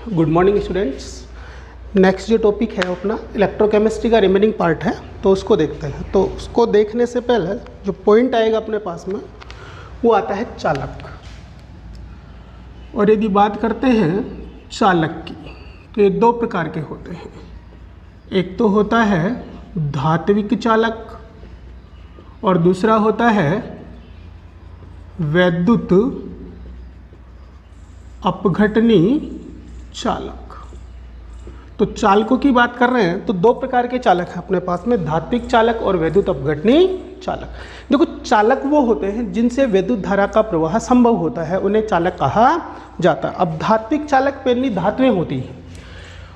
Good morning students. Next जो topic है अपना इलेक्ट्रोकेमिस्ट्री का रिमेनिंग पार्ट है, तो उसको देखते हैं। तो उसको देखने से पहले जो पॉइंट आएगा अपने पास में वो आता है चालक। और यदि बात करते हैं चालक की, तो ये दो प्रकार के होते हैं। एक तो होता है धात्विक चालक और दूसरा होता है वैद्युत अपघटनी चालक। तो चालकों की बात कर रहे हैं तो दो प्रकार के चालक हैं अपने पास में, धात्विक चालक और वैद्युत अपघटनी चालक। देखो, चालक वो होते हैं जिनसे वैद्युत धारा का प्रवाह संभव होता है, उन्हें चालक कहा जाता है। अब धात्विक चालक पहली धातुएं होती हैं,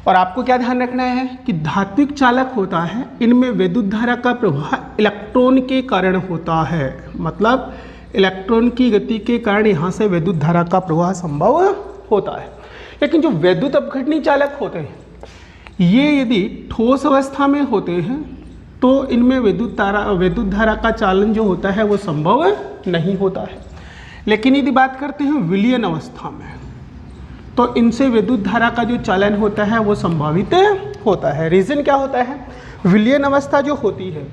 और आपको क्या ध्यान रखना है कि धात्विक चालक होता है, इनमें वैद्युत धारा का प्रवाह इलेक्ट्रॉन के कारण होता है। मतलब इलेक्ट्रॉन की गति के कारण यहाँ से वैद्युत धारा का प्रवाह संभव होता है। लेकिन जो वैद्युत अपघटनी चालक होते हैं, ये यदि ठोस अवस्था में होते हैं तो इनमें वैद्युत धारा का चालन जो होता है वो संभव नहीं होता है। लेकिन यदि बात करते हैं विलयन अवस्था में, तो इनसे वैद्युत धारा का जो चालन होता है वो संभावित होता है। रीजन क्या होता है? विलयन अवस्था जो होती है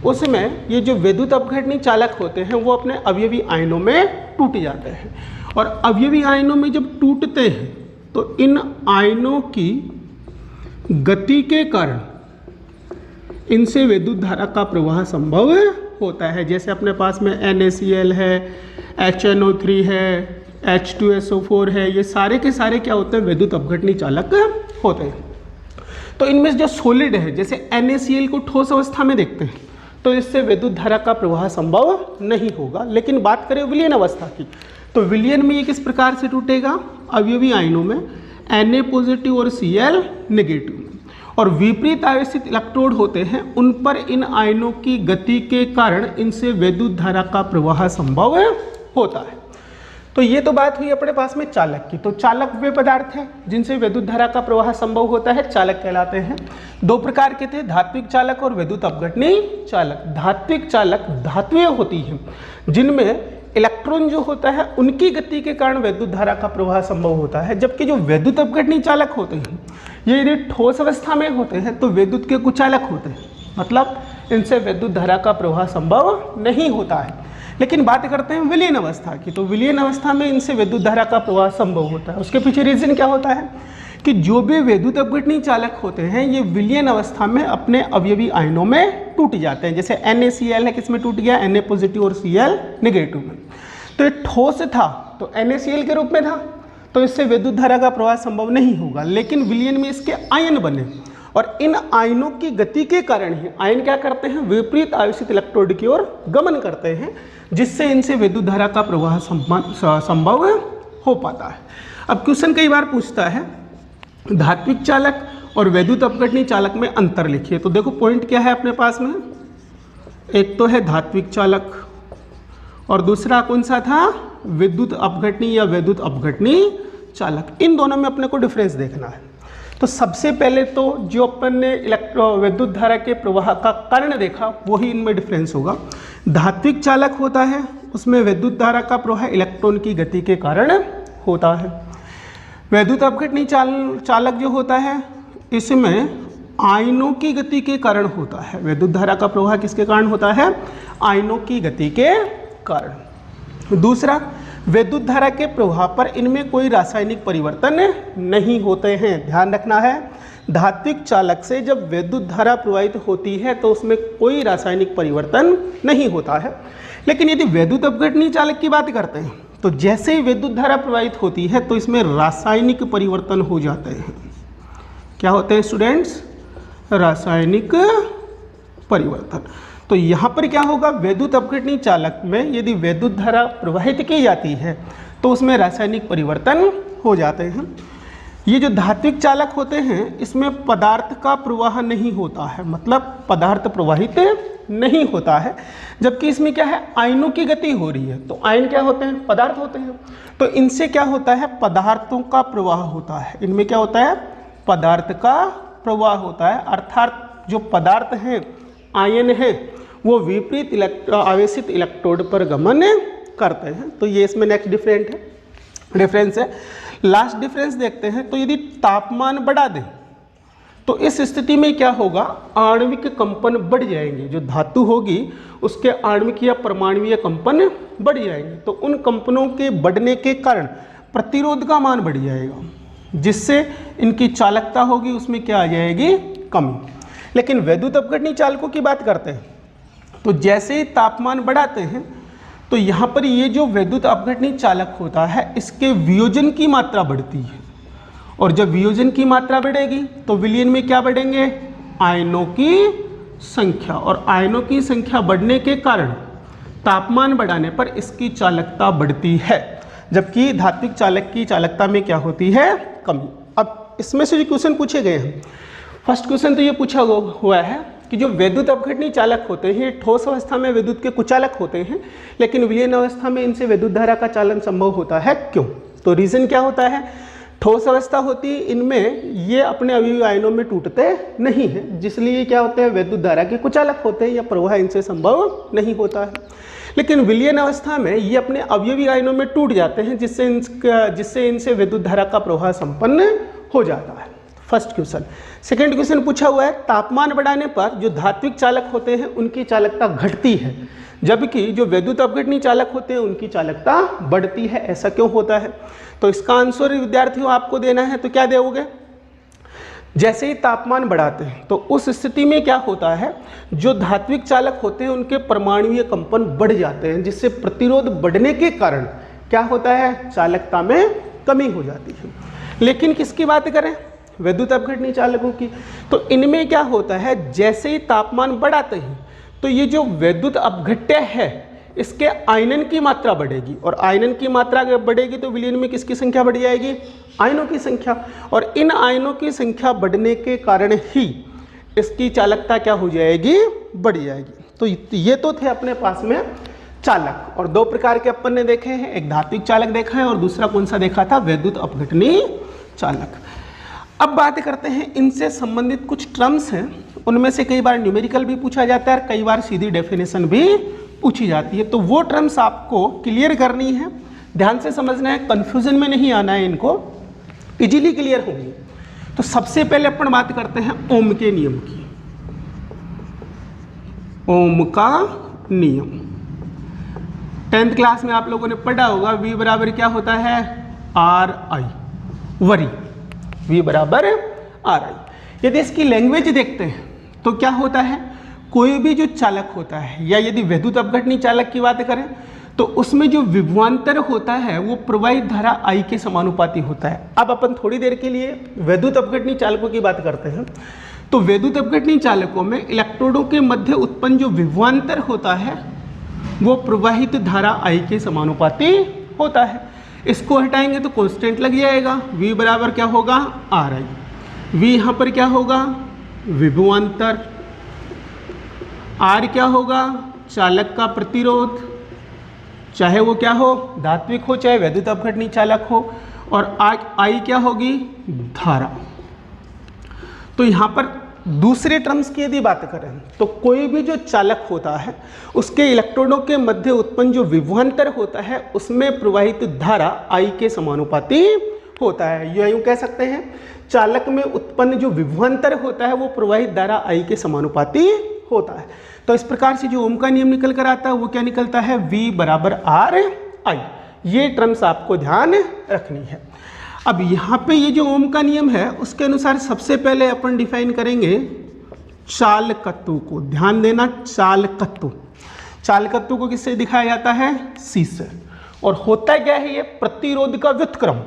उसमें ये जो वैद्युत अपघटनी चालक होते हैं वो अपने अवयवी आयनों में टूट जाते हैं, और अवयवी आयनों में जब टूटते हैं तो इन आयनों की गति के कारण इनसे वैद्युत धारा का प्रवाह संभव होता है। जैसे अपने पास में NaCl है, HNO3 है, H2SO4 है, ये सारे के सारे क्या होते हैं? वैद्युत अपघटनी चालक होते हैं। तो इनमें जो सॉलिड है, जैसे NaCl को ठोस अवस्था में देखते हैं तो इससे वैद्युत धारा का प्रवाह संभव नहीं होगा। लेकिन बात करें विलयन अवस्था की, तो विलयन में ये किस प्रकार से टूटेगा? अवयवी आयनों में Na पॉजिटिव और Cl नेगेटिव, और विपरीत आवेशित इलेक्ट्रोड होते हैं, उन पर इन आयनों की गति के कारण इनसे वैद्युत धारा का प्रवाह संभव होता है। तो ये तो बात हुई अपने पास में चालक की। तो चालक वे पदार्थ हैं जिनसे वैद्युत धारा का प्रवाह संभव होता है, चालक कहलाते हैं। दो प्रकार के थे, धात्विक चालक और वैद्युत अपघटनी चालक। धात्विक चालक धातुएं होती हैं जिनमें इलेक्ट्रॉन जो होता है उनकी गति के कारण वैद्युत धारा का प्रवाह संभव होता है। जबकि जो वैद्युत अपघटनी चालक होते हैं ये यदि ठोस अवस्था में होते हैं तो वैद्युत के कुचालक होते हैं, मतलब इनसे वैद्युत धारा का प्रवाह संभव नहीं होता है। लेकिन बात करते हैं विलयन अवस्था की, तो विलयन अवस्था में इनसे वैद्युत धारा का प्रवाह संभव होता है। उसके पीछे रीजन क्या होता है कि जो भी वैद्युत अपघटनी चालक होते हैं ये विलयन अवस्था में अपने अवयवी आयनों में टूट जाते हैं। जैसे NaCl है, किस में टूट गया? Na पॉजिटिव और Cl नेगेटिव में। तो ये ठोस था तो NaCl के रूप में था, तो इससे वैद्युत धारा का प्रवाह संभव नहीं होगा। लेकिन विलयन में इसके आयन बने, और इन आयनों की गति के कारण ही आयन क्या करते हैं? विपरीत आवेशित इलेक्ट्रोड की ओर गमन करते हैं, जिससे इनसे वैद्युत धारा का प्रवाह संभव हो पाता है। अब क्वेश्चन कई बार पूछता है धात्विक चालक और वैद्युत अपघटनी चालक में अंतर लिखिए। तो देखो पॉइंट क्या है अपने पास में, एक तो है धात्विक चालक और दूसरा कौन सा था? विद्युत अपघटनी या वैद्युत अपघटनी चालक। इन दोनों में अपने को डिफरेंस देखना है। तो सबसे पहले तो जो अपन ने वैद्युत धारा के प्रवाह का कारण देखा वही इनमें डिफरेंस होगा। धात्विक चालक होता है उसमें वैद्युत धारा का प्रवाह इलेक्ट्रॉन की गति के कारण होता है। वैद्युत अपघटनी चालक जो होता है इसमें आयनों की गति के कारण होता है। वैद्युत धारा का प्रवाह किसके कारण होता है? आयनों की गति के कारण। दूसरा, वैद्युत धारा के प्रवाह पर इनमें कोई रासायनिक परिवर्तन नहीं होते हैं। ध्यान रखना है, धात्विक चालक से जब वैद्युत धारा प्रवाहित होती है तो उसमें कोई रासायनिक परिवर्तन नहीं होता है। लेकिन यदि वैद्युत अपघटनी चालक की बात करते हैं तो जैसे ही वैद्युत धारा प्रवाहित होती है तो इसमें रासायनिक परिवर्तन हो जाते हैं। क्या होते हैं स्टूडेंट्स? रासायनिक परिवर्तन। तो यहाँ पर क्या होगा? वैद्युत अपघटनी चालक में यदि वैद्युत धारा प्रवाहित की जाती है तो उसमें रासायनिक परिवर्तन हो जाते हैं। ये जो धात्विक चालक होते हैं इसमें पदार्थ का प्रवाह नहीं होता है, मतलब पदार्थ प्रवाहित नहीं होता है। जबकि इसमें क्या है? आयनों की गति हो रही है। तो आयन क्या होते हैं? पदार्थ होते हैं। तो इनसे क्या होता है? पदार्थों का प्रवाह होता है। इनमें क्या होता है? पदार्थ का प्रवाह होता है। अर्थात जो पदार्थ हैं, आयन है, वो विपरीत आवेशित इलेक्ट्रोड पर गमन करते हैं। तो ये इसमें नेक्स्ट डिफरेंस है। लास्ट डिफरेंस देखते हैं, तो यदि तापमान बढ़ा दें तो इस स्थिति में क्या होगा, आणविक कंपन बढ़ जाएंगे। जो धातु होगी उसके आणविक या परमाणुीय कंपन बढ़ जाएंगे, तो उन कंपनों के बढ़ने के कारण प्रतिरोध का मान बढ़ जाएगा, जिससे इनकी चालकता होगी उसमें क्या आ जाएगी, कमी। लेकिन वैद्युत अपघटनी चालकों की बात करते हैं तो जैसे ही तापमान बढ़ाते हैं तो यहाँ पर ये जो वैद्युत अपघटनी चालक होता है इसके वियोजन की मात्रा बढ़ती है, और जब वियोजन की मात्रा बढ़ेगी तो विलयन में क्या बढ़ेंगे, आयनों की संख्या, और आयनों की संख्या बढ़ने के कारण तापमान बढ़ाने पर इसकी चालकता बढ़ती है, जबकि धात्विक चालक की चालकता में क्या होती है, कमी। अब इसमें से जो क्वेश्चन पूछे गए हैं, फर्स्ट क्वेश्चन तो ये पूछा हुआ है कि जो वैद्युत अपघटनी चालक होते हैं ठोस अवस्था में विद्युत के कुचालक होते हैं, लेकिन विलयन अवस्था में इनसे विद्युत धारा का चालन संभव होता है, क्यों? तो रीजन क्या होता है, ठोस अवस्था होती है इनमें ये अपने अवयवी आयनों में टूटते नहीं हैं, जिसलिए क्या होते हैं, विद्युत धारा के कुचालक होते हैं या प्रवाह इनसे संभव नहीं होता है। लेकिन विलयन अवस्था में ये अपने अवयवी आयनों में टूट जाते हैं, जिससे इनसे विद्युत धारा का प्रवाह संपन्न हो जाता है। First question. सेकंड क्वेश्चन पूछा हुआ है, तापमान बढ़ाने पर जो धात्विक चालक होते हैं उनकी चालकता घटती है, जबकि जो वैद्युत अपघटनी चालक होते हैं उनकी चालकता बढ़ती है, ऐसा क्यों होता है? तो इसका आंसर विद्यार्थियों आपको देना है, तो क्या दोगे, जैसे ही तापमान बढ़ाते हैं तो उस स्थिति में क्या होता है, जो धात्विक चालक होते हैं उनके परमाणुीय कंपन बढ़ जाते हैं, जिससे प्रतिरोध बढ़ने के कारण क्या होता है, चालकता में कमी हो जाती है। लेकिन किसकी बात करें, वैद्युत अपघटनी चालकों की, तो इनमें क्या होता है, जैसे ही तापमान बढ़ाते हैं तो ये जो वैद्युत अपघट्य है इसके आयनन की मात्रा बढ़ेगी, और आयनन की मात्रा अगर बढ़ेगी तो विलयन में किसकी संख्या बढ़ जाएगी, आयनों की संख्या, और इन आयनों की संख्या बढ़ने के कारण ही इसकी चालकता क्या हो जाएगी, बढ़ जाएगी। तो ये तो थे अपने पास में चालक, और दो प्रकार के अपन ने देखे हैं, एक धात्विक चालक देखा है और दूसरा कौन सा देखा था, वैद्युत अपघटनी चालक। अब बात करते हैं इनसे संबंधित कुछ टर्म्स हैं, उनमें से कई बार न्यूमेरिकल भी पूछा जाता है और कई बार सीधी डेफिनेशन भी पूछी जाती है, तो वो टर्म्स आपको क्लियर करनी है, ध्यान से समझना है, कंफ्यूजन में नहीं आना है, इनको इजीली क्लियर होंगी। तो सबसे पहले अपन बात करते हैं ओम के नियम की। ओम का नियम 10th क्लास में आप लोगों ने पढ़ा होगा, V बराबर क्या होता है, आर आई, वरी, V बराबर आर आई। यदि इसकी लैंग्वेज देखते हैं तो क्या होता है, कोई भी जो चालक होता है, या यदि वैद्युत अपघटनी चालक की बात करें तो उसमें जो विभवांतर होता है वो प्रवाहित धारा I के समानुपाती होता है। अब अपन थोड़ी देर के लिए वैद्युत अपघटनी चालकों की बात करते हैं, तो वैद्युत अपघटनी चालकों में इलेक्ट्रोडों के मध्य उत्पन्न जो विभवांतर होता है वो प्रवाहित धारा I के समानुपाती होता है। इसको हटाएंगे तो कांस्टेंट लग जाएगा, V बराबर क्या होगा, आर आई, V यहाँ पर क्या होगा, विभवांतर, R क्या होगा, चालक का प्रतिरोध, चाहे वो क्या हो, धात्विक हो चाहे वैद्युत अपघटनी चालक हो, और I क्या होगी, धारा। तो यहाँ पर दूसरे टर्म्स की यदि बात करें तो कोई भी जो चालक होता है उसके इलेक्ट्रोडों के मध्य उत्पन्न जो विभवांतर होता है उसमें प्रवाहित धारा I के समानुपाती होता है। यूं कह सकते हैं, चालक में उत्पन्न जो विभवांतर होता है वो प्रवाहित धारा I के समानुपाती होता है। तो इस प्रकार से जो ओम का नियम निकल कर आता है वो क्या निकलता है, V बराबर आर आई। ये टर्म्स आपको ध्यान रखनी है। अब यहाँ पे ये जो ओम का नियम है उसके अनुसार सबसे पहले अपन डिफाइन करेंगे चालकत्व को। ध्यान देना, चालकत्व, चालकत्व को किससे दिखाया जाता है, C से। और होता क्या है, ये प्रतिरोध का व्युत्क्रम।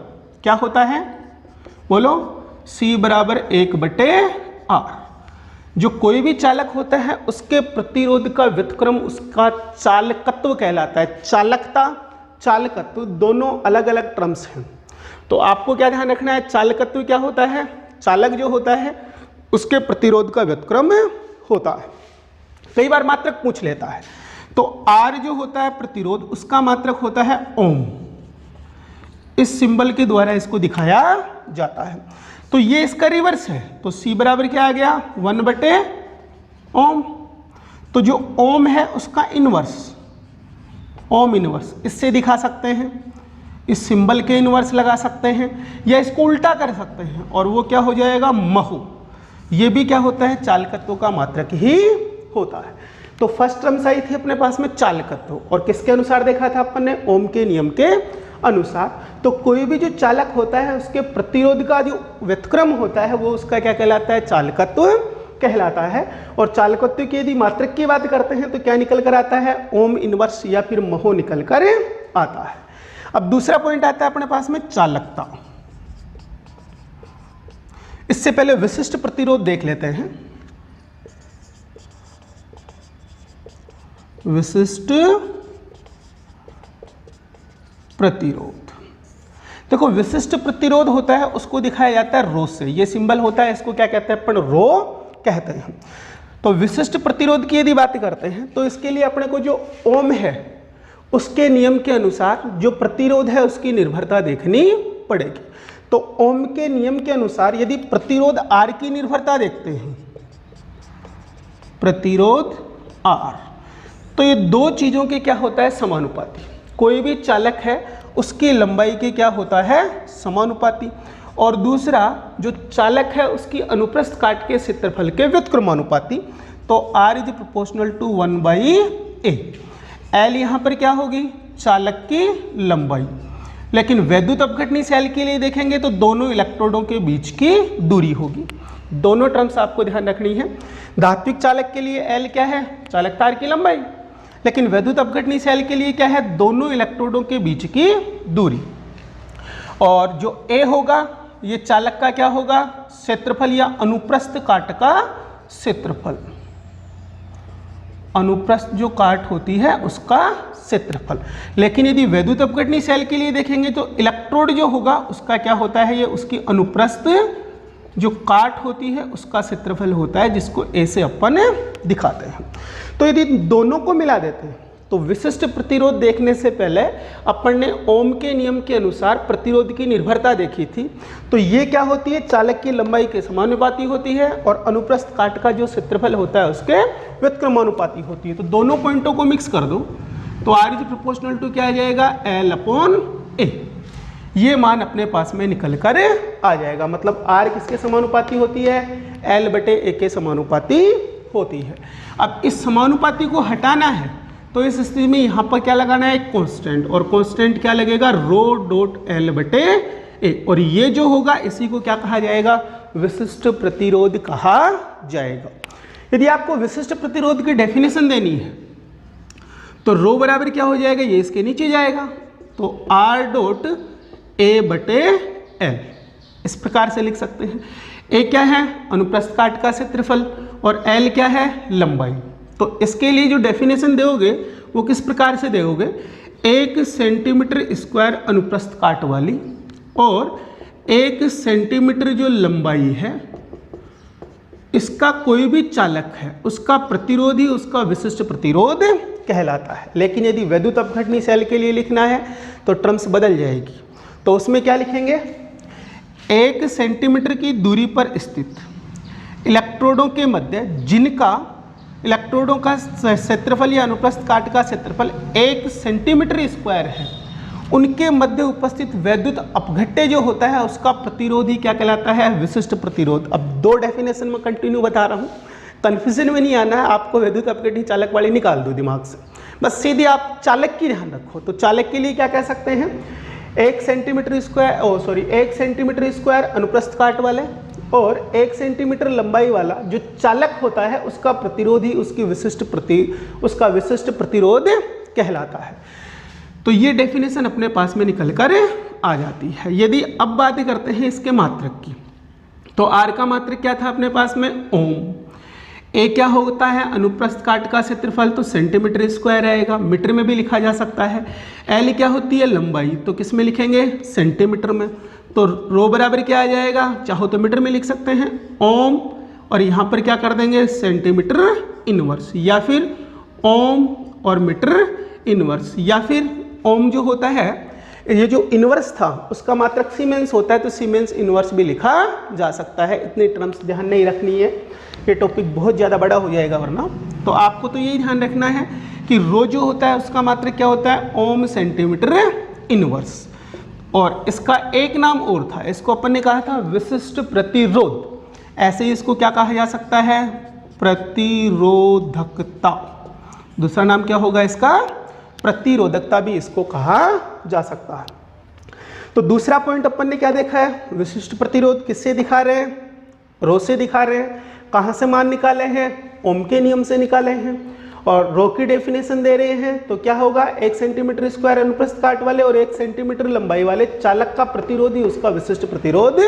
क्या होता है, बोलो, C बराबर 1/R। जो कोई भी चालक होता है उसके प्रतिरोध का व्युत्क्रम उसका चालकत्व कहलाता है। चालकता, चालकत्व दोनों अलग अलग टर्म्स हैं, तो आपको क्या ध्यान रखना है, चालकत्व क्या होता है, चालक जो होता है उसके प्रतिरोध का व्युत्क्रम होता है। कई बार मात्रक पूछ लेता है, तो R जो होता है प्रतिरोध, उसका मात्रक होता है ओम। इस सिंबल के द्वारा इसको दिखाया जाता है। तो ये इसका रिवर्स है, तो C बराबर क्या आ गया, 1/ओम। तो जो ओम है उसका इनवर्स, ओम इनवर्स, इससे दिखा सकते हैं। इस सिंबल के इनवर्स लगा सकते हैं या इसको उल्टा कर सकते हैं और वो क्या हो जाएगा, महु। ये भी क्या होता है, चालकत्व का मात्रक ही होता है। तो फर्स्ट टर्म्स आई थी अपने पास में चालकत्व, और किसके अनुसार देखा था अपन ने, ओम के नियम के अनुसार। तो कोई भी जो चालक होता है उसके प्रतिरोध का जो व्युत्क्रम होता है वो उसका क्या कहलाता है, चालकत्व कहलाता है। और चालकत्व की यदि मात्रक की बात करते हैं तो क्या निकल कर आता है, ओम इनवर्स या फिर महो निकल कर आता है। अब दूसरा पॉइंट आता है अपने पास में चालकता। इससे पहले विशिष्ट प्रतिरोध देख लेते हैं। विशिष्ट प्रतिरोध, देखो विशिष्ट प्रतिरोध होता है उसको दिखाया जाता है रो से। ये सिंबल होता है, इसको क्या कहते हैं अपन, रो कहते हैं। तो विशिष्ट प्रतिरोध की यदि बात करते हैं तो इसके लिए अपने को जो ओम है उसके नियम के अनुसार जो प्रतिरोध है उसकी निर्भरता देखनी पड़ेगी। तो ओम के नियम के अनुसार यदि प्रतिरोध आर की निर्भरता देखते हैं, प्रतिरोध आर, तो ये दो चीजों के क्या होता है, समानुपाती। कोई भी चालक है उसकी लंबाई के क्या होता है, समानुपाती। और दूसरा जो चालक है उसकी अनुप्रस्थ काट के क्षेत्रफल के व्युत्क्रमानुपाती। तो R is proportional to 1/a। L यहाँ पर क्या होगी, चालक की लंबाई। लेकिन वैद्युत अपघटनी सेल के लिए देखेंगे तो दोनों इलेक्ट्रोडों के बीच की दूरी होगी। दोनों टर्म्स आपको ध्यान रखनी है। धात्विक चालक के लिए L क्या है, चालक तार की लंबाई। लेकिन वैद्युत अपघटनी सेल के लिए क्या है, दोनों इलेक्ट्रोडों के बीच की दूरी। और जो A होगा ये चालक का क्या होगा, क्षेत्रफल या अनुप्रस्थ काट का क्षेत्रफल। अनुप्रस्थ जो काट होती है उसका क्षेत्रफल। लेकिन यदि वैद्युत अपघटनी सेल के लिए देखेंगे तो इलेक्ट्रोड जो होगा उसका क्या होता है, ये उसकी अनुप्रस्थ जो काट होती है उसका क्षेत्रफल होता है, जिसको ए से अपन दिखाते हैं। तो यदि दोनों को मिला देते हैं तो विशिष्ट प्रतिरोध देखने से पहले अपन ने ओम के नियम के अनुसार प्रतिरोध की निर्भरता देखी थी। तो ये क्या होती है, चालक की लंबाई के समानुपाती होती है और अनुप्रस्थ काट का जो क्षेत्रफल होता है उसके व्युत्क्रमानुपाती होती है। तो दोनों पॉइंटों को मिक्स कर दो तो R इज प्रोपोर्शनल टू क्या आ जाएगा, L/A। ये मान अपने पास में निकल कर आ जाएगा। मतलब R किसके समानुपाती होती है, L/A के समानुपाती होती है। अब इस समानुपाती को हटाना है तो इस स्थिति में यहाँ पर क्या लगाना है, कांस्टेंट। और कांस्टेंट क्या लगेगा, ρ.L/A। और ये जो होगा इसी को क्या कहा जाएगा, विशिष्ट प्रतिरोध कहा जाएगा। यदि आपको विशिष्ट प्रतिरोध की डेफिनेशन देनी है तो ρ बराबर क्या हो जाएगा, ये इसके नीचे जाएगा। तो R.A/L इस प्रकार से लिख सकते हैं। A क्या है, अनुप्रस्थ काट का क्षेत्रफल, और L क्या है, लंबाई। तो इसके लिए जो डेफिनेशन दोगे वो किस प्रकार से दोगे, 1 सेंटीमीटर स्क्वायर अनुप्रस्थ काट वाली और 1 सेंटीमीटर जो लंबाई है इसका कोई भी चालक है उसका प्रतिरोध ही उसका विशिष्ट प्रतिरोध कहलाता है। लेकिन यदि वैद्युत अपघटनी सेल के लिए लिखना है तो टर्म्स बदल जाएगी। तो उसमें क्या लिखेंगे, 1 सेंटीमीटर की दूरी पर स्थित इलेक्ट्रोडों के मध्य जिनका इलेक्ट्रोडों का क्षेत्रफल या अनुप्रस्थ काट का क्षेत्रफल 1 सेंटीमीटर स्क्वायर है, उनके मध्य उपस्थित वैद्युत अपघट्य जो होता है उसका प्रतिरोध ही क्या कहलाता है, विशिष्ट प्रतिरोध। अब दो डेफिनेशन में कंटिन्यू बता रहा हूँ, कन्फ्यूजन में नहीं आना है आपको। वैद्युत अपघट्य चालक वाली निकाल दो दिमाग से, बस सीधे आप चालक की ध्यान रखो। तो चालक के लिए क्या कह सकते हैं, 1 सेंटीमीटर स्क्वायर अनुप्रस्थ काट वाले और 1 सेंटीमीटर लंबाई वाला जो चालक होता है उसका प्रतिरोध ही उसका विशिष्ट प्रतिरोध कहलाता है। तो ये डेफिनेशन अपने पास में निकल कर आ जाती है। यदि अब बात करते हैं इसके मात्रक की, तो R का मात्रक क्या था अपने पास में, ओम। A क्या होता है, अनुप्रस्थ काट का क्षेत्रफल, तो सेंटीमीटर स्क्वायर आएगा, मीटर में भी लिखा जा सकता है। L क्या होती है, लंबाई, तो किस में लिखेंगे, सेंटीमीटर में। तो रो बराबर क्या आ जाएगा, चाहो तो मीटर में लिख सकते हैं, ओम, और यहाँ पर क्या कर देंगे, सेंटीमीटर इनवर्स, या फिर ओम और मीटर इनवर्स, या फिर ओम जो होता है, ये जो इनवर्स था उसका मात्रक सीमेंस होता है तो सीमेंस इनवर्स भी लिखा जा सकता है। इतनी टर्म्स ध्यान नहीं रखनी है, ये टॉपिक बहुत ज़्यादा बड़ा हो जाएगा वरना। तो आपको तो यही ध्यान रखना है कि रो जो होता है उसका मात्रक क्या होता है, ओम सेंटीमीटर इनवर्स। और इसका एक नाम और था, इसको अपन ने कहा था विशिष्ट प्रतिरोध। ऐसे ही इसको क्या कहा जा सकता है, प्रतिरोधकता। दूसरा नाम क्या होगा इसका, प्रतिरोधकता भी इसको कहा जा सकता है। तो दूसरा पॉइंट अपन ने क्या देखा है, विशिष्ट प्रतिरोध किससे दिखा रहे हैं, रो से दिखा रहे हैं। कहाँ से मान निकाले हैं, ओम के नियम से निकाले हैं। और रो की डेफिनेशन दे रहे हैं तो क्या होगा, 1 सेंटीमीटर स्क्वायर अनुप्रस्थ काट वाले और 1 सेंटीमीटर लंबाई वाले चालक का प्रतिरोध ही उसका विशिष्ट प्रतिरोध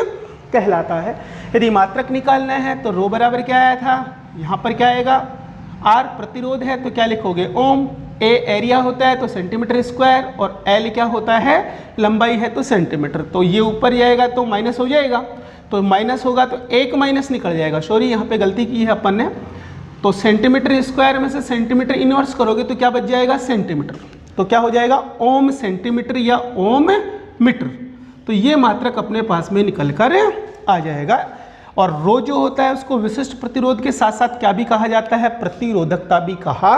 कहलाता है। यदि मात्रक निकालना है तो रो बराबर क्या आया था, यहाँ पर क्या आएगा, आर प्रतिरोध है तो क्या लिखोगे ओम, ए एरिया होता है तो सेंटीमीटर स्क्वायर और एल क्या होता है, लंबाई है तो सेंटीमीटर। तो ये ऊपर जाएगा तो माइनस हो जाएगा, तो माइनस होगा तो एक माइनस निकल जाएगा। सॉरी यहाँ पे गलती की है अपन ने, तो सेंटीमीटर स्क्वायर में से सेंटीमीटर इनवर्स करोगे तो क्या बच जाएगा, सेंटीमीटर। तो क्या हो जाएगा, ओम सेंटीमीटर या ओम मीटर। तो ये मात्रक अपने पास में निकल कर आ जाएगा। और रो जो होता है उसको विशिष्ट प्रतिरोध के साथ साथ क्या भी कहा जाता है, प्रतिरोधकता भी कहा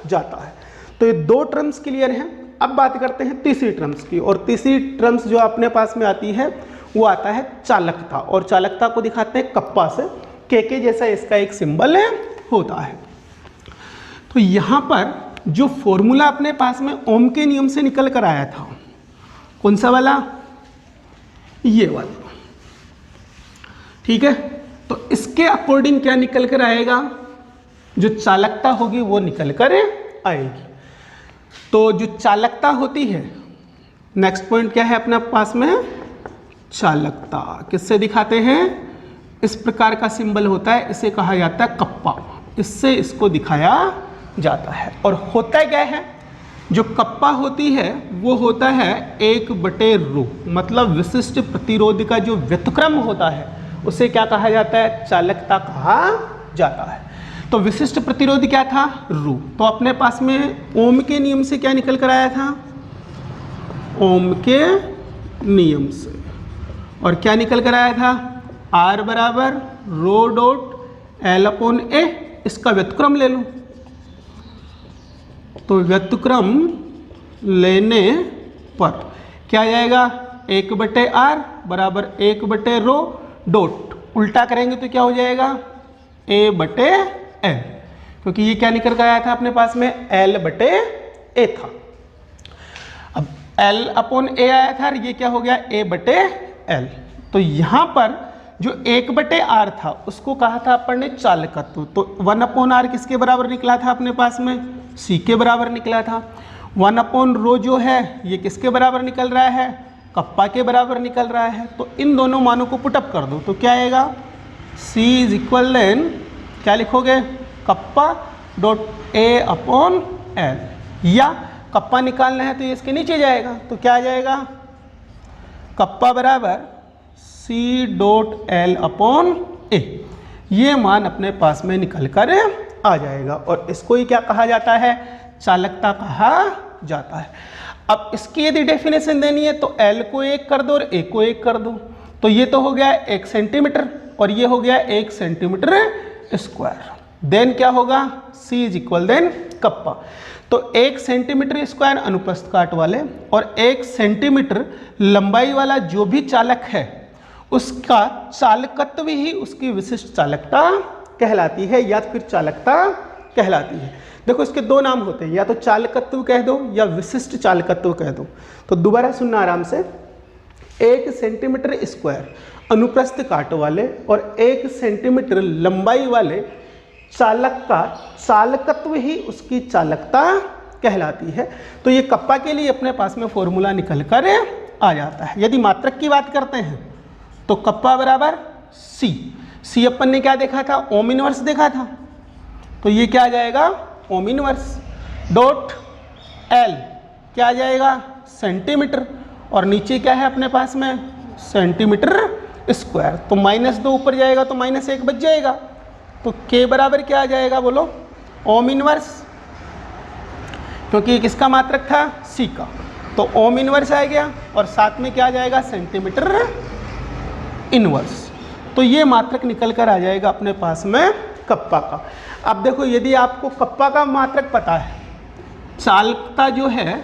जाता है। तो ये दो टर्म्स क्लियर हैं। अब बात करते हैं तीसरी टर्म्स की, और तीसरी टर्म्स जो अपने पास में आती है वो आता है चालकता। और चालकता को दिखाते हैं कप्पा से, के जैसा इसका एक सिंबल होता है। तो यहाँ पर जो फॉर्मूला अपने पास में ओम के नियम से निकल कर आया था, कौन सा वाला, ये वाला, ठीक है। तो इसके अकॉर्डिंग क्या निकल कर आएगा, जो चालकता होगी वो निकल कर आएगी। तो जो चालकता होती है, नेक्स्ट पॉइंट क्या है अपने पास में, चालकता किससे दिखाते हैं, इस प्रकार का सिंबल होता है, इसे कहा जाता है कप्पा, इससे इसको दिखाया जाता है। और होता क्या है, जो कप्पा होती है वो होता है 1/रो, मतलब विशिष्ट प्रतिरोध का जो व्युत्क्रम होता है उसे क्या कहा जाता है, चालकता कहा जाता है। तो विशिष्ट प्रतिरोध क्या था, रो। तो अपने पास में ओम के नियम से क्या निकल कर आया था, ओम के नियम से, और क्या निकल कर आया था, आर बराबर रो डॉट एल अपॉन ए। इसका व्युत्क्रम ले लो, तो व्युत्क्रम लेने पर क्या जाएगा, 1/r बराबर 1/रो डॉट, उल्टा करेंगे तो क्या हो जाएगा, a/l, क्योंकि ये क्या निकल कर आया था अपने पास में, l/a था। अब l अपॉन a आया था, ये क्या हो गया, a/l। तो यहाँ पर जो 1/r था उसको कहा था अपन ने चालकत्व, तो 1/r किसके बराबर निकला था अपने पास में, c के बराबर निकला था। 1/रो जो है ये किसके बराबर निकल रहा है, कप्पा के बराबर निकल रहा है। तो इन दोनों मानों को पुटअप कर दो तो क्या आएगा, c इज इक्वल देन क्या लिखोगे, कप्पा डॉट a/l, या कप्पा निकालना है तो ये इसके नीचे जाएगा तो क्या आ जाएगा, कप्पा बराबर c.l/a। ये मान अपने पास में निकल कर आ जाएगा, और इसको ही क्या कहा जाता है, चालकता कहा जाता है। अब इसकी यदि डेफिनेशन देनी है तो L को 1 कर दो और A को 1 कर दो, तो ये तो हो गया 1 सेंटीमीटर और ये हो गया 1 सेंटीमीटर स्क्वायर। देन क्या होगा, C is equal then kappa. तो 1 सेंटीमीटर स्क्वायर अनुप्रस्थ काट वाले और 1 सेंटीमीटर लंबाई वाला जो भी चालक है उसका चालकत्व ही उसकी विशिष्ट चालकता कहलाती है, या फिर चालकता कहलाती है। देखो इसके दो नाम होते हैं, या तो चालकत्व कह दो या विशिष्ट चालकत्व कह दो। तो दोबारा सुनना आराम से, 1 सेंटीमीटर स्क्वायर अनुप्रस्थ काट वाले और 1 सेंटीमीटर लंबाई वाले चालक का चालकत्व ही उसकी चालकता कहलाती है। तो ये कप्पा के लिए अपने पास में फॉर्मूला निकल कर आ जाता है। यदि मात्रक की बात करते हैं तो कप्पा बराबर C अपन ने क्या देखा था, ओम इनवर्स देखा था, तो ये क्या आ जाएगा, ओम इनवर्स डॉट L क्या आ जाएगा, सेंटीमीटर, और नीचे क्या है अपने पास में, सेंटीमीटर स्क्वायर। तो -2 ऊपर जाएगा तो -1 बच जाएगा, तो K बराबर क्या आ जाएगा बोलो, ओम इनवर्स, क्योंकि किसका मात्रक था, C का, तो ओम इनवर्स आ गया और साथ में क्या आ जाएगा, सेंटीमीटर इनवर्स। तो ये मात्रक निकल कर आ जाएगा अपने पास में कप्पा का। अब देखो यदि आपको कप्पा का मात्रक पता है, चालकता जो है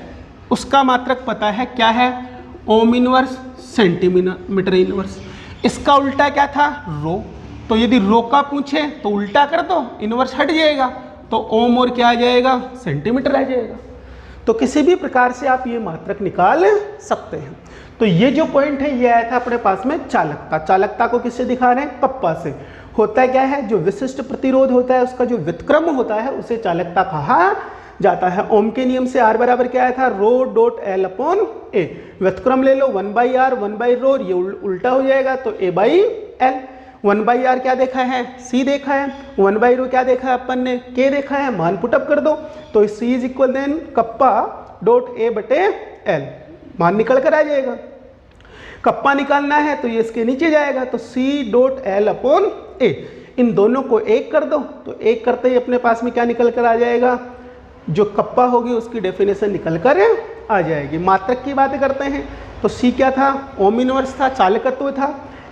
उसका मात्रक पता है, क्या है, ओम इनवर्स सेंटीमीटर इनवर्स। इसका उल्टा क्या था, रो। तो यदि रो का पूछे तो उल्टा कर दो, इनवर्स हट जाएगा, तो ओम और क्या आ जाएगा, सेंटीमीटर आ जाएगा। तो किसी भी प्रकार से आप ये मात्रक निकाल सकते हैं। तो ये जो पॉइंट है ये आया था अपने पास में चालकता। चालकता को किससे दिखा रहे हैं, कप्पा से। होता क्या है, जो विशिष्ट प्रतिरोध होता है उसका जो व्युत्क्रम होता है उसे चालकता कहा जाता है। ओम के नियम से R बराबर क्या आया था, रो डॉट एल अपॉन ए। व्युत्क्रम ले लो 1/r 1/रो, ये उल्टा हो जाएगा तो a/l। 1/r क्या देखा है, c देखा है, 1/रो क्या देखा है अपन ने, k देखा है, मान पुटअप कर दो तो c is equal then kappa dot a बटे l, मान निकल कर आ जाएगा। कप्पा निकालना है तो ये इसके नीचे जाएगा तो c dot l upon a। इन दोनों को एक कर दो तो एक करते ही अपने पास में क्या निकल कर आ जाएगा, जो कप्पा होगी उसकी डेफिनेशन निकल कर आ जाएगी। मात्रक की बातें करते हैं तो c क्या था, ओम इनवर्स था, चालकत्व था,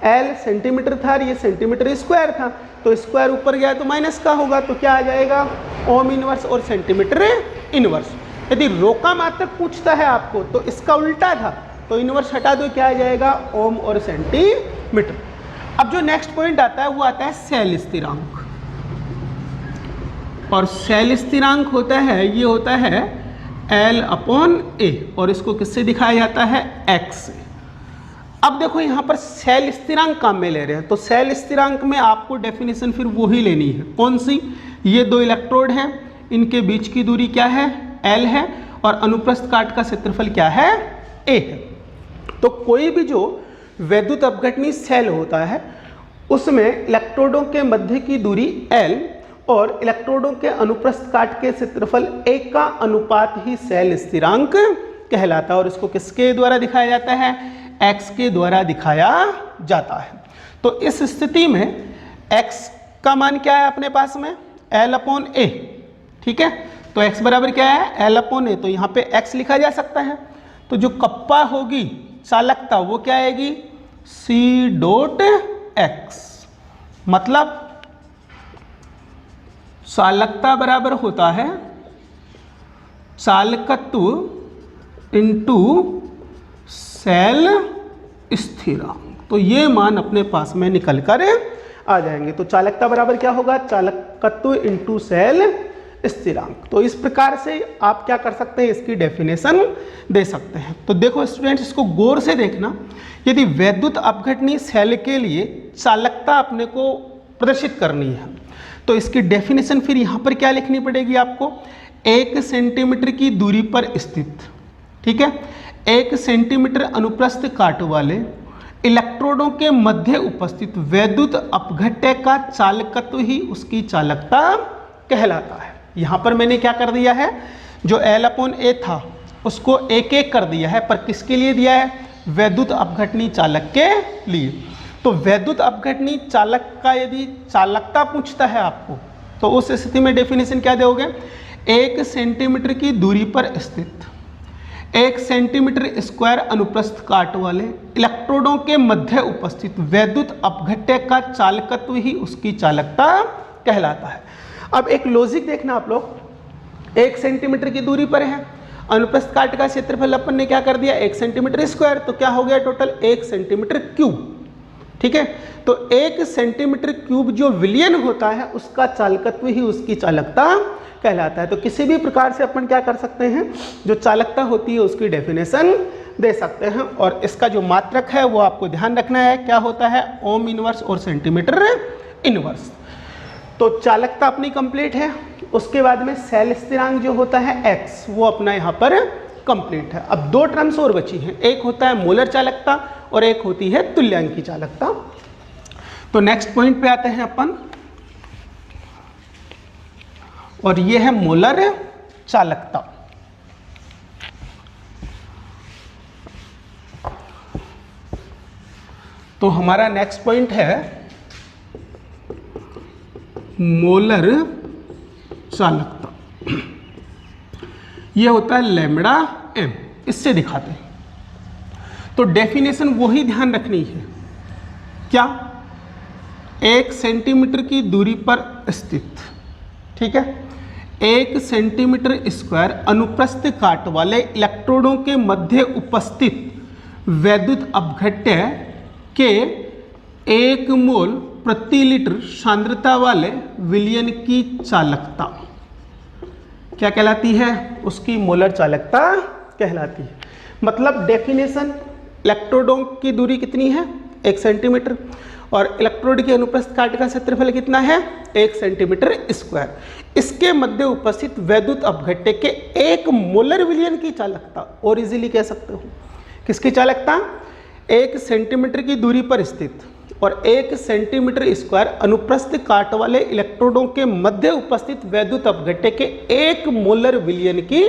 l सेंटीमीटर था, ये सेंटीमीटर स्क्वायर था, तो स्क्वायर ऊपर गया तो माइनस का होगा, तो क्या आ जाएगा, ओम इनवर्स और सेंटीमीटर इनवर्स। यदि रो का मात्रक पूछता है आपको तो इसका उल्टा था, तो इनवर्स हटा दो, क्या आ जाएगा, ओम और सेंटीमीटर। अब जो नेक्स्ट पॉइंट आता है वो आता है सेल स्थिरांक। और सेल स्थिरांक होता है, ये होता है L अपॉन A, और इसको किससे दिखाया जाता है, x से। अब देखो यहाँ पर सेल स्थिरांक काम में ले रहे हैं, तो सेल स्थिरांक में आपको डेफिनेशन फिर वही लेनी है। कौन सी, ये दो इलेक्ट्रोड हैं, इनके बीच की दूरी क्या है, L है, और अनुप्रस्थ काट का क्षेत्रफल क्या है, A है। तो कोई भी जो वैद्युत अपघटनी सेल होता है उसमें इलेक्ट्रोडों के मध्य की दूरी L और इलेक्ट्रोडों के अनुप्रस्थ काट के क्षेत्रफल A का अनुपात ही सेल स्थिरांक कहलाता है। और इसको किसके द्वारा दिखाया जाता है, x के द्वारा दिखाया जाता है। तो इस स्थिति में x का मान क्या है अपने पास में, L अपॉन A, ठीक है। तो x बराबर क्या है, L अपॉन A, तो यहाँ पे x लिखा जा सकता है। तो जो कप्पा होगी चालकता वो क्या आएगी, c डॉट x, मतलब चालकता बराबर होता है चालकत्व इंटू सेल स्थिरांक। तो ये मान अपने पास में निकल कर आ जाएंगे। तो चालकता बराबर क्या होगा, चालकत्व इंटू सेल स्थिरांक। तो इस प्रकार से आप क्या कर सकते हैं, इसकी डेफिनेशन दे सकते हैं। तो देखो स्टूडेंट्स, इसको गौर से देखना। यदि वैद्युत अपघटनी सेल के लिए चालकता अपने को प्रदर्शित करनी है तो इसकी डेफिनेशन फिर यहाँ पर क्या लिखनी पड़ेगी आपको, 1 सेंटीमीटर की दूरी पर स्थित, ठीक है, 1 सेंटीमीटर अनुप्रस्थ काट वाले इलेक्ट्रोडों के मध्य उपस्थित वैद्युत अपघट्य का चालकत्व ही उसकी चालकता कहलाता है। यहाँ पर मैंने क्या कर दिया है, जो L अपॉन A था उसको एक एक कर दिया है, पर किसके लिए दिया है, वैद्युत अपघटनी चालक के लिए। तो वैद्युत अपघटनी चालक का यदि चालकता पूछता है आपको तो उस स्थिति में डेफिनेशन क्या दोगे, 1 सेंटीमीटर की दूरी पर स्थित 1 सेंटीमीटर स्क्वायर अनुप्रस्थ काट वाले इलेक्ट्रोडों के मध्य उपस्थित वैद्युत अपघट्य का चालकत्व ही उसकी चालकता कहलाता है। अब एक लॉजिक देखना आप लोग, 1 सेंटीमीटर की दूरी पर है, अनुप्रस्थ काट का क्षेत्रफल अपन ने क्या कर दिया, 1 सेंटीमीटर स्क्वायर, तो क्या हो गया टोटल 1 सेंटीमीटर क्यूब, ठीक है। तो 1 सेंटीमीटर क्यूब जो विलियन होता है उसका चालकत्व ही उसकी चालकता कहलाता है। तो किसी भी प्रकार से अपन क्या कर सकते हैं, जो चालकता होती है उसकी डेफिनेशन दे सकते हैं। और इसका जो मात्रक है वो आपको ध्यान रखना है, क्या होता है, ओम इनवर्स और सेंटीमीटर इनवर्स। तो चालकता अपनी कंप्लीट है। उसके बाद में सेल स्थिरांक जो होता है x, वो अपना यहाँ पर कंप्लीट है। अब 2 टर्म्स और बची हैं, एक होता है मोलर चालकता और एक होती है तुल्यांकी चालकता। तो नेक्स्ट पॉइंट पे आते हैं अपन, और ये है मोलर चालकता। तो हमारा नेक्स्ट पॉइंट है मोलर चालकता। यह होता है लैम्बडा m, इससे दिखाते हैं। तो डेफिनेशन वही ध्यान रखनी है, क्या, 1 सेंटीमीटर की दूरी पर स्थित, ठीक है, 1 सेंटीमीटर स्क्वायर अनुप्रस्थ काट वाले इलेक्ट्रोडों के मध्य उपस्थित वैद्युत अपघट्य के 1 मोल प्रति लीटर सांद्रता वाले विलयन की चालकता क्या कहलाती है? उसकी मोलर चालकता कहलाती है। मतलब डेफिनेशन, इलेक्ट्रोडों की दूरी कितनी है? 1 सेंटीमीटर, और इलेक्ट्रोड के अनुप्रस्थ काट का क्षेत्रफल कितना है? 1 सेंटीमीटर स्क्वायर। इसके मध्य उपस्थित वैद्युत अपघट्य के 1 मोलर विलयन की चालकता, और इजीली कह सकते हो किसकी चालकता? 1 सेंटीमीटर की दूरी पर स्थित और 1 सेंटीमीटर स्क्वायर अनुप्रस्थ काट वाले इलेक्ट्रोडों के मध्य उपस्थित वैद्युत अपघट्य के 1 मोलर विलयन की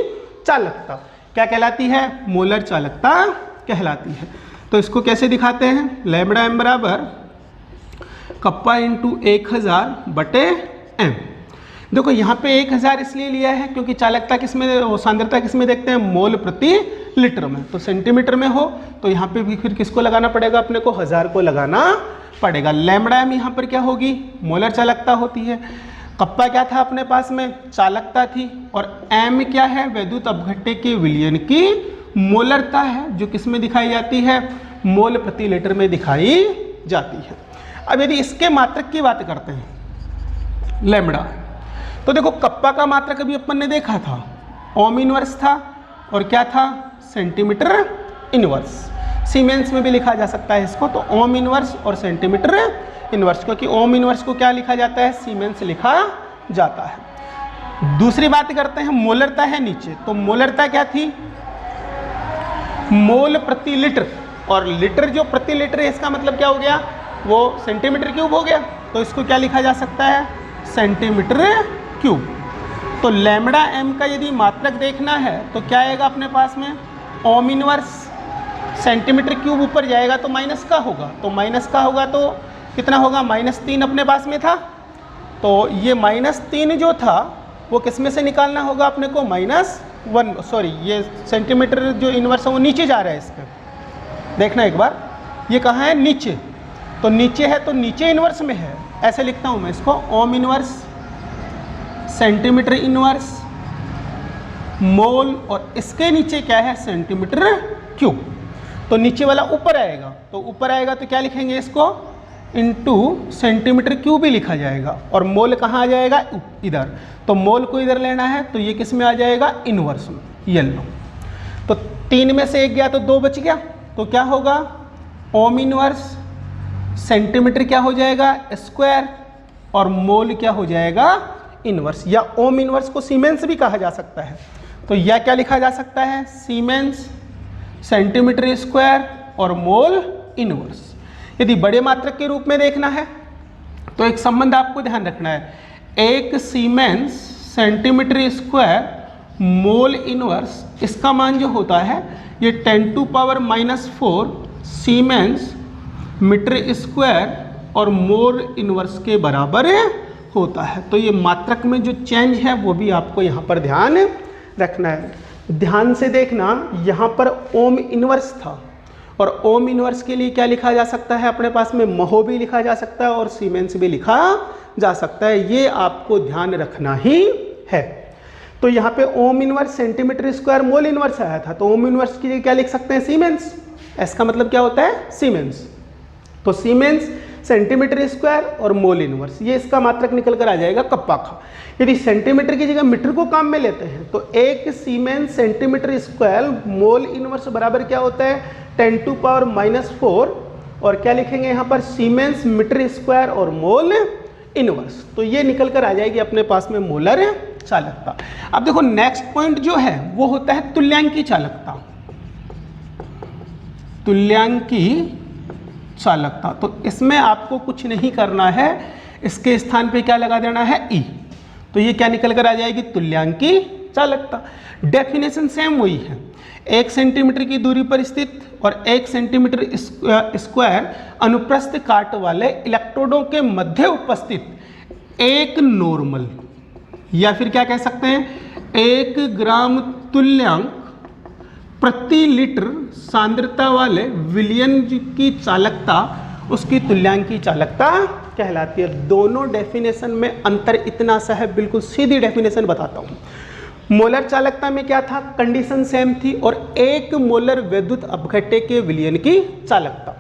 चालकता क्या कहलाती है? मोलर चालकता कहलाती है। तो इसको कैसे दिखाते हैं? लैम्बडा एम बराबर कप्पा इंटू 1000 बटे एम। देखो यहाँ पे 1000 इसलिए लिया है क्योंकि चालकता किस में, सांद्रता किस में देखते हैं? मोल प्रति लीटर में। तो सेंटीमीटर में हो तो यहाँ पे भी फिर किसको लगाना पड़ेगा? अपने को 1000 को लगाना पड़ेगा। लैम्बडा एम यहाँ पर क्या होगी? मोलर चालकता होती है। कप्पा क्या था अपने पास में? चालकता थी। और एम क्या है? वैद्युत अपघट्य के विलयन की मोलरता है, जो किस में दिखाई जाती है? मोल प्रति लीटर में दिखाई जाती है। अब यदि इसके मात्रक की बात करते हैं लैम्बडा, तो देखो कप्पा का मात्रक अभी अपन ने देखा था, ओम इनवर्स था और क्या था? Centimetre inverse. सीमेंस में भी लिखा जा सकता है इसको, तो ओम इनवर्स और सेंटीमीटर इनवर्स, क्योंकि ओम इनवर्स को क्या लिखा जाता है? सीमेंस लिखा जाता है। दूसरी बात करते हैं मोलरता है नीचे, तो मोलरता क्या थी? मोल प्रति लीटर, और लीटर जो प्रति लीटर है इसका मतलब क्या हो गया? वो सेंटीमीटर क्यूब हो गया। तो इसको क्या लिखा जा सकता है? Centimetre cube. तो लैम्बडा एम का यदि मात्रक देखना है तो क्या आएगा अपने पास में? ओम इनवर्स, सेंटीमीटर क्यूब ऊपर जाएगा तो माइनस का होगा, तो माइनस का होगा तो कितना होगा? -3 अपने पास में था, तो ये -3 जो था वो किस में से निकालना होगा अपने को? -1, सॉरी ये सेंटीमीटर जो इनवर्स है वो नीचे जा रहा है इसके, देखना एक बार, ये कहाँ है? नीचे। तो नीचे है तो नीचे इनवर्स में है, ऐसे लिखता हूँ मैं इसको, ओम इनवर्स, सेंटीमीटर इनवर्स, मोल, और इसके नीचे क्या है? Centimetre cube. तो नीचे वाला ऊपर आएगा, तो ऊपर आएगा तो क्या लिखेंगे इसको? इनटू सेंटीमीटर क्यूब ही लिखा जाएगा, और मोल कहाँ आ जाएगा? इधर। तो मोल को इधर लेना है तो ये किस में आ जाएगा? इनवर्स में, येलो। तो 3 में से 1 गया तो 2 बच गया, तो क्या होगा? ओम इनवर्स, सेंटीमीटर क्या हो जाएगा? स्क्वायर, और मोल क्या हो जाएगा? इनवर्स। या ओम इनवर्स को सीमेंस भी कहा जा सकता है, तो यह क्या लिखा जा सकता है? सीमेंस, सेंटीमीटर स्क्वायर और मोल इनवर्स। यदि बड़े मात्रक के रूप में देखना है तो एक संबंध आपको ध्यान रखना है, 1 siemens centimetre square mole inverse, इसका मान जो होता है ये 10⁻⁻⁴ सीमेंस मीटर स्क्वायर और मोल इनवर्स के बराबर होता है। तो ये मात्रक में जो चेंज है वो भी आपको यहाँ पर ध्यान रखना है। ध्यान से देखना, यहाँ पर ओम इनवर्स था, और ओम इनवर्स के लिए क्या लिखा जा सकता है अपने पास में? महो भी लिखा जा सकता है और सीमेंस भी लिखा जा सकता है, ये आपको ध्यान रखना ही है। तो यहाँ पे ohm inverse centimetre square mole inverse आया था, तो ओम इनवर्स के लिए क्या लिख सकते हैं? सीमेंस। एस का मतलब क्या होता है? सीमेंस। तो सीमेंस सेंटीमीटर स्क्वायर और मोल इनवर्स, ये इसका मात्रक निकल कर आ जाएगा कप्पा का। यदि सेंटीमीटर की जगह मीटर को काम में लेते हैं तो 1 siemens centimetre square mole inverse बराबर क्या होता है? 10⁻⁻⁴, और क्या लिखेंगे यहाँ पर? सीमेंस मीटर स्क्वायर और मोल इनवर्स। तो ये निकल कर आ जाएगी अपने पास में मोलर चालकता। अब देखो नेक्स्ट पॉइंट जो है वो होता है तुल्यांकी चालकता। तुल्यांकी चालकता, तो इसमें आपको कुछ नहीं करना है, इसके स्थान पे क्या लगा देना है? ई। तो ये क्या निकल कर आ जाएगी? तुल्यांकी चालकता। डेफिनेशन सेम वही है, 1 सेंटीमीटर की दूरी पर स्थित और 1 सेंटीमीटर स्क्वायर अनुप्रस्थ काट वाले इलेक्ट्रोडों के मध्य उपस्थित एक नॉर्मल, या फिर क्या कह सकते हैं? 1 ग्राम तुल्यांक प्रति लीटर सांद्रता वाले विलयन की चालकता उसकी तुल्यांकी चालकता कहलाती है। दोनों डेफिनेशन में अंतर इतना सा है, बिल्कुल सीधी डेफिनेशन बताता हूँ। मोलर चालकता में क्या था, कंडीशन सेम थी, और 1 मोलर वैद्युत अपघट्य के विलयन की चालकता।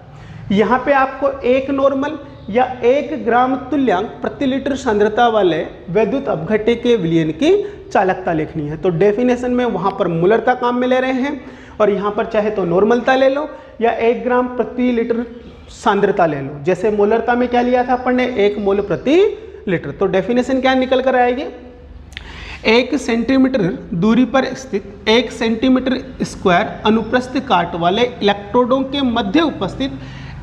यहाँ पे आपको 1 नॉर्मल या 1 ग्राम तुल्यांक प्रति लीटर सांद्रता वाले वैद्युत अपघट्य के विलयन की चालकता लिखनी है। तो डेफिनेशन में वहाँ पर मोलरता काम में ले रहे हैं, और यहाँ पर चाहे तो नॉर्मलता ले लो या 1 ग्राम प्रति लीटर सांद्रता ले लो। जैसे मोलरता में क्या लिया था अपन ने, 1 मोल प्रति लीटर। तो डेफिनेशन क्या निकल कर आएगी, 1 सेंटीमीटर दूरी पर स्थित 1 सेंटीमीटर स्क्वायर अनुप्रस्थ काट वाले इलेक्ट्रोडों के मध्य उपस्थित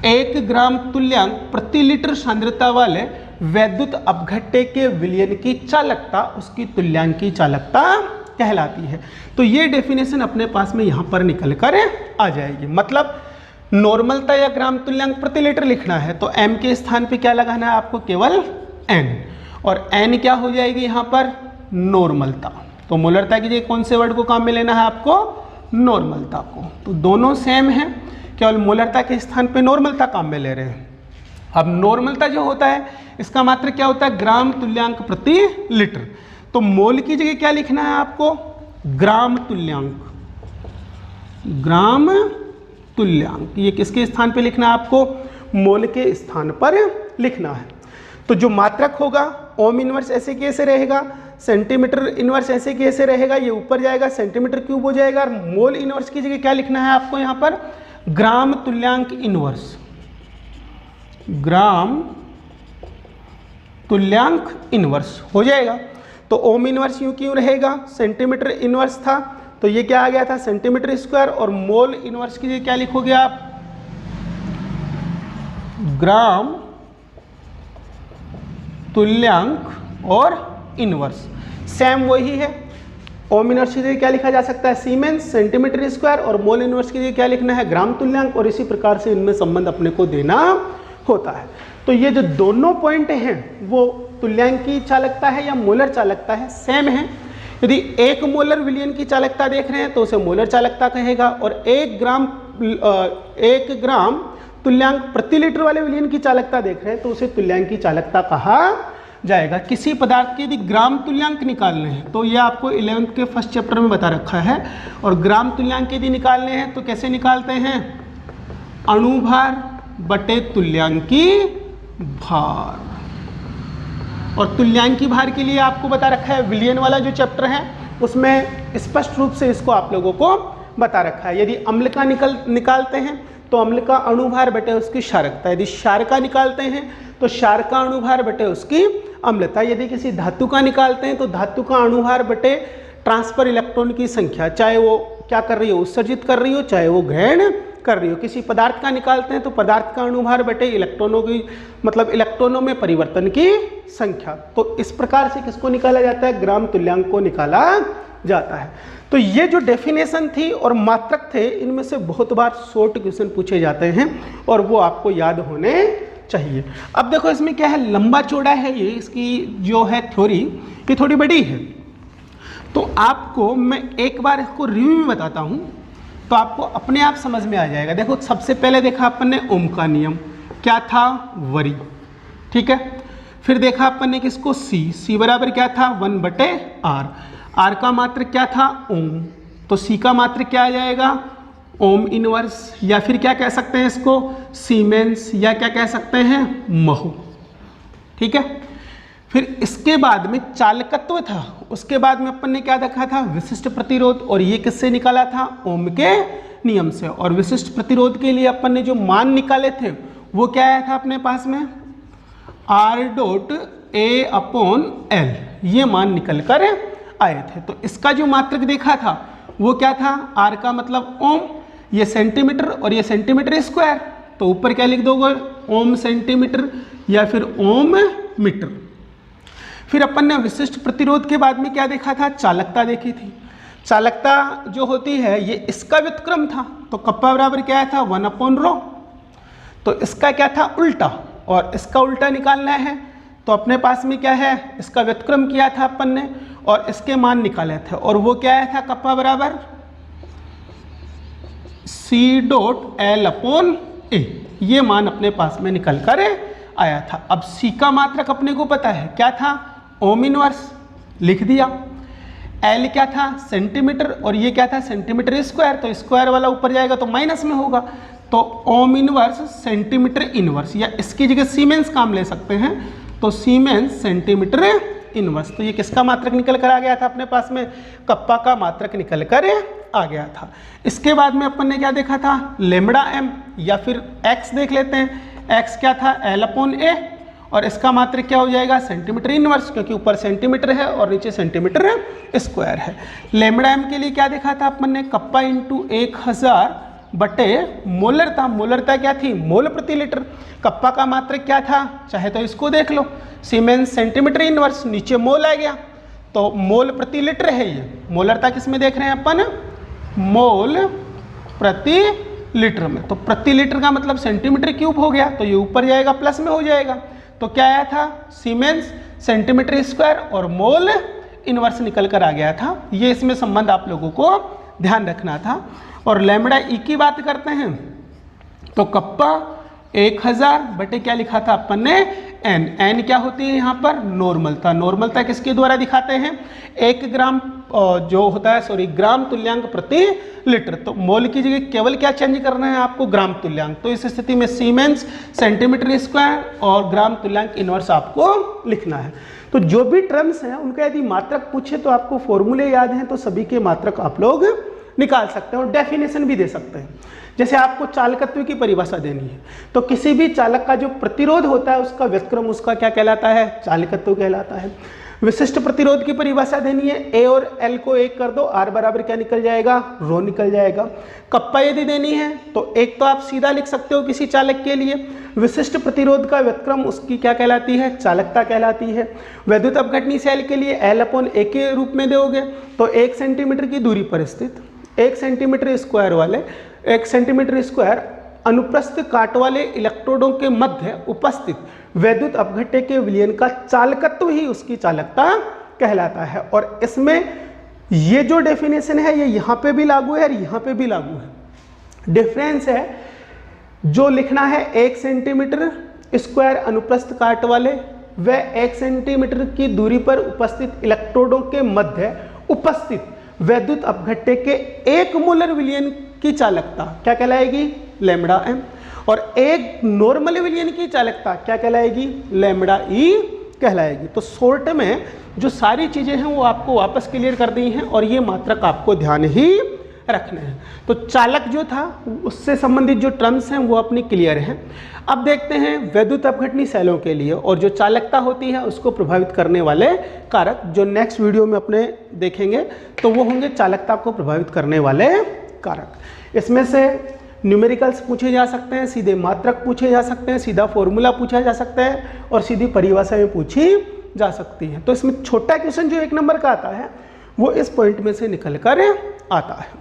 1 ग्राम तुल्यांक प्रति लीटर सांद्रता वाले वैद्युत अपघट्य के विलयन की चालकता उसकी तुल्यांक की चालकता कहलाती है। तो ये डेफिनेशन अपने पास में यहाँ पर निकल कर आ जाएगी। मतलब नॉर्मलता या ग्राम तुल्यांक प्रति लीटर लिखना है तो m के स्थान पे क्या लगाना है आपको, केवल n, और n क्या हो जाएगी यहाँ पर, नॉर्मलता। तो मोलरता की जगह कौन से वर्ड को काम में लेना है आपको, नॉर्मलता को। तो दोनों सेम है, केवल मोलरता के स्थान पे नॉर्मलता काम में ले रहे हैं। अब नॉर्मलता जो होता है इसका मात्र क्या होता है, ग्राम तुल्यांक प्रति लीटर। तो मोल की जगह क्या लिखना है आपको, ग्राम तुल्यांक। ग्राम तुल्यांक ये किसके स्थान पे लिखना है आपको, मोल के स्थान पर लिखना है। तो जो मात्रक होगा ओम इनवर्स ऐसे कैसे रहेगा, सेंटीमीटर इनवर्स ऐसे कैसे रहेगा, ये ऊपर जाएगा सेंटीमीटर क्यूब हो जाएगा। और मोल इनवर्स की जगह क्या लिखना है आपको यहाँ पर, ग्राम तुल्यांक इनवर्स। ग्राम तुल्यांक इनवर्स हो जाएगा। तो ओम इनवर्स यूं क्यों रहेगा, सेंटीमीटर इनवर्स था तो ये क्या आ गया था, सेंटीमीटर स्क्वायर। और मोल इनवर्स की जगह क्या लिखोगे आप, ग्राम तुल्यांक और इनवर्स, सेम वही है। ओम इनवर्स की जगह क्या लिखा जा सकता है, सीमेंस, सेंटीमीटर स्क्वायर, और मोल इनवर्स की जगह क्या लिखना है, ग्राम तुल्यांक। और इसी प्रकार से इनमें संबंध अपने को देना होता है। तो ये जो दोनों पॉइंट हैं वो तुल्यांक की चालकता है या मोलर चालकता है, सेम है। यदि 1 मोलर विलयन की चालकता देख रहे हैं तो उसे मोलर चालकता कहेगा, और 1 ग्राम तुल्यांक प्रति लीटर वाले विलयन की चालकता देख रहे हैं तो उसे तुल्यांक की चालकता कहा जाएगा। किसी पदार्थ के यदि ग्राम तुल्यांक निकालने हैं तो ये आपको 11th के फर्स्ट चैप्टर में बता रखा है। और ग्राम तुल्यांक यदि निकालने हैं तो कैसे निकालते हैं, अणुभार बटे तुल्यांकी भार। और तुल्यांकी भार के लिए आपको बता रखा है, विलयन वाला जो चैप्टर है उसमें स्पष्ट रूप से इसको आप लोगों को बता रखा है। यदि अम्ल का निकालते हैं तो अम्ल का अणुभार बटे उसकी क्षारकता, यदि क्षार का निकालते हैं तो क्षार का अणुभार बटे उसकी अम्लता, यदि किसी धातु का निकालते हैं तो धातु का अणुभार बटे ट्रांसफर इलेक्ट्रॉन की संख्या, चाहे वो क्या कर रही हो, उत्सर्जित कर रही हो, चाहे वो ग्रहण कर रही हो। किसी पदार्थ का निकालते हैं तो पदार्थ का अणुभार बटे इलेक्ट्रॉनों की, मतलब इलेक्ट्रॉनों में परिवर्तन की संख्या। तो इस प्रकार से किसको निकाला जाता है, ग्राम तुल्यांक को निकाला जाता है। तो ये जो डेफिनेशन थी और मात्रक थे, इनमें से बहुत बार शॉर्ट क्वेश्चन पूछे जाते हैं और वो आपको याद होने चाहिए। अब देखो इसमें क्या है, लंबा चौड़ा है ये, इसकी जो है थ्योरी ये थोड़ी बड़ी है। तो आपको मैं एक बार इसको रिव्यू में बताता हूँ तो आपको अपने आप समझ में आ जाएगा। देखो सबसे पहले देखा अपन ने ओम का नियम, क्या था, वरी, ठीक है। फिर देखा अपन ने किसको, सी बराबर क्या था, 1/r। आर का मात्र क्या था, ओम, तो सी का मात्र क्या आ जाएगा, ओम इनवर्स, या फिर क्या कह सकते हैं इसको, सीमेंस, या क्या कह सकते हैं, महू, ठीक है। फिर इसके बाद में चालकत्व था, उसके बाद में अपन ने क्या देखा था, विशिष्ट प्रतिरोध, और ये किससे निकाला था, ओम के नियम से। और विशिष्ट प्रतिरोध के लिए अपन ने जो मान निकाले थे वो क्या आया था अपने पास में, R.A/L, ये मान निकल कर आए थे। तो इसका जो मात्रक देखा था वो क्या था, R का मतलब ओम, ये सेंटीमीटर और ये सेंटीमीटर स्क्वायर, तो ऊपर क्या लिख दोगे, ओम सेंटीमीटर या फिर ओम मीटर। फिर अपन ने विशिष्ट प्रतिरोध के बाद में क्या देखा था, चालकता देखी थी। चालकता जो होती है ये इसका व्युत्क्रम था, तो कप्पा बराबर क्या था, 1/ρ। तो इसका क्या था, उल्टा, और इसका उल्टा निकालना है तो अपने पास में क्या है, इसका व्युत्क्रम किया था अपन ने और इसके मान निकाले थे, और वो क्या आया था, कप्पा बराबर C.L/A, ये मान अपने पास में निकल कर आया था। अब C का मात्रक अपने को पता है क्या था, ओम इनवर्स लिख दिया। एल क्या था सेंटीमीटर और ये क्या था सेंटीमीटर स्क्वायर, तो स्क्वायर वाला ऊपर जाएगा तो माइनस में होगा, तो ओम इनवर्स सेंटीमीटर इनवर्स, या इसकी जगह सीमेंस काम ले सकते हैं, तो सीमेंस सेंटीमीटर इनवर्स। तो ये किसका मात्रक निकल कर आ गया था अपने पास में, कप्पा का मात्रक निकल कर आ गया था। इसके बाद में अपन ने क्या देखा था, लेमड़ा एम या फिर एक्स देख लेते हैं। एक्स क्या था एल अपॉन ए और इसका मात्रक क्या हो जाएगा सेंटीमीटर इनवर्स, क्योंकि ऊपर सेंटीमीटर है और नीचे सेंटीमीटर स्क्वायर है। लेमड़ा एम के लिए क्या देखा था अपन ने, कप्पा इंटू 1000 बटे मोलरता। मोलरता क्या थी मोल प्रति लीटर। कप्पा का मात्रक क्या था, चाहे तो इसको देख लो, सीमेंस सेंटीमीटर इनवर्स, नीचे मोल आ गया तो मोल प्रति लीटर है ये। मोलरता किस में देख रहे हैं अपन, मोल प्रति लीटर में, तो प्रति लीटर का मतलब सेंटीमीटर क्यूब हो गया, तो ये ऊपर जाएगा प्लस में हो जाएगा। तो क्या आया था सीमेंस सेंटीमीटर स्क्वायर और मोल इनवर्स निकल कर आ गया था। ये इसमें संबंध आप लोगों को ध्यान रखना था। और लैम्बडा ई की बात करते हैं तो कप्पा 1000 बटे क्या लिखा था अपन ने एन। एन क्या होती है यहाँ पर नॉर्मलता। नॉर्मलता किसके द्वारा दिखाते हैं, 1 ग्राम जो होता है ग्राम तुल्यांक प्रति लीटर। तो मोल की जगह केवल क्या चेंज करना है आपको, ग्राम तुल्यांक। तो इस स्थिति में सीमेंस सेंटीमीटर स्क्वायर और ग्राम तुल्यांक इनवर्स आपको लिखना है। तो जो भी टर्म्स हैं उनका यदि मात्रक पूछे तो आपको फॉर्मूले याद हैं तो सभी के मात्रक आप लोग निकाल सकते हैं और डेफिनेशन भी दे सकते हैं। जैसे आपको चालकत्व की परिभाषा देनी है तो किसी भी चालक का जो प्रतिरोध होता है उसका व्युत्क्रम उसका क्या कहलाता है, चालकत्व कहलाता है। विशिष्ट प्रतिरोध की परिभाषा देनी है, ए और एल को एक कर दो, आर बराबर क्या निकल जाएगा, रो निकल जाएगा। कप्पा यदि देनी है तो एक तो आप सीधा लिख सकते हो किसी चालक के लिए, विशिष्ट प्रतिरोध का व्युत्क्रम उसकी क्या कहलाती है, चालकता कहलाती है। वैद्युत अपघटनी सेल के लिए एल अपॉन ए के रूप में दोगे तो 1 सेंटीमीटर की दूरी पर स्थित 1 सेंटीमीटर स्क्वायर वाले 1 सेंटीमीटर स्क्वायर अनुप्रस्थ काट वाले इलेक्ट्रोडों के मध्य उपस्थित वैद्युत अपघट्य के विलयन का चालकत्व ही उसकी चालकता कहलाता है। और इसमें ये जो डेफिनेशन है ये यहाँ पे भी लागू है और यहाँ पे भी लागू है। डिफरेंस है जो लिखना है 1 सेंटीमीटर स्क्वायर अनुप्रस्थ काट वाले व 1 सेंटीमीटर की दूरी पर उपस्थित इलेक्ट्रोडों के मध्य उपस्थित वैद्युत अपघट्य के 1 मोलर विलयन की चालकता क्या कहलाएगी, लैम्बडा एम। और 1 नॉर्मल विलयन की चालकता क्या कहलाएगी, लैम्बडा ई कहलाएगी। तो शॉर्ट में जो सारी चीजें हैं वो आपको वापस क्लियर कर दी हैं और ये मात्रक आपको ध्यान ही रखने हैं। तो चालक जो था उससे संबंधित जो टर्म्स हैं वो अपनी क्लियर हैं। अब देखते हैं वैद्युत अपघटनी सेलों के लिए और जो चालकता होती है उसको प्रभावित करने वाले कारक, जो नेक्स्ट वीडियो में अपने देखेंगे तो वो होंगे चालकता को प्रभावित करने वाले कारक। इसमें से न्यूमेरिकल्स पूछे जा सकते हैं, सीधे मात्रक पूछे जा सकते हैं, सीधा फॉर्मूला पूछा जा सकता है और सीधी परिभाषाएं पूछी जा सकती हैं। तो इसमें छोटा क्वेश्चन जो 1 नंबर का आता है वो इस पॉइंट में से निकल कर आता है।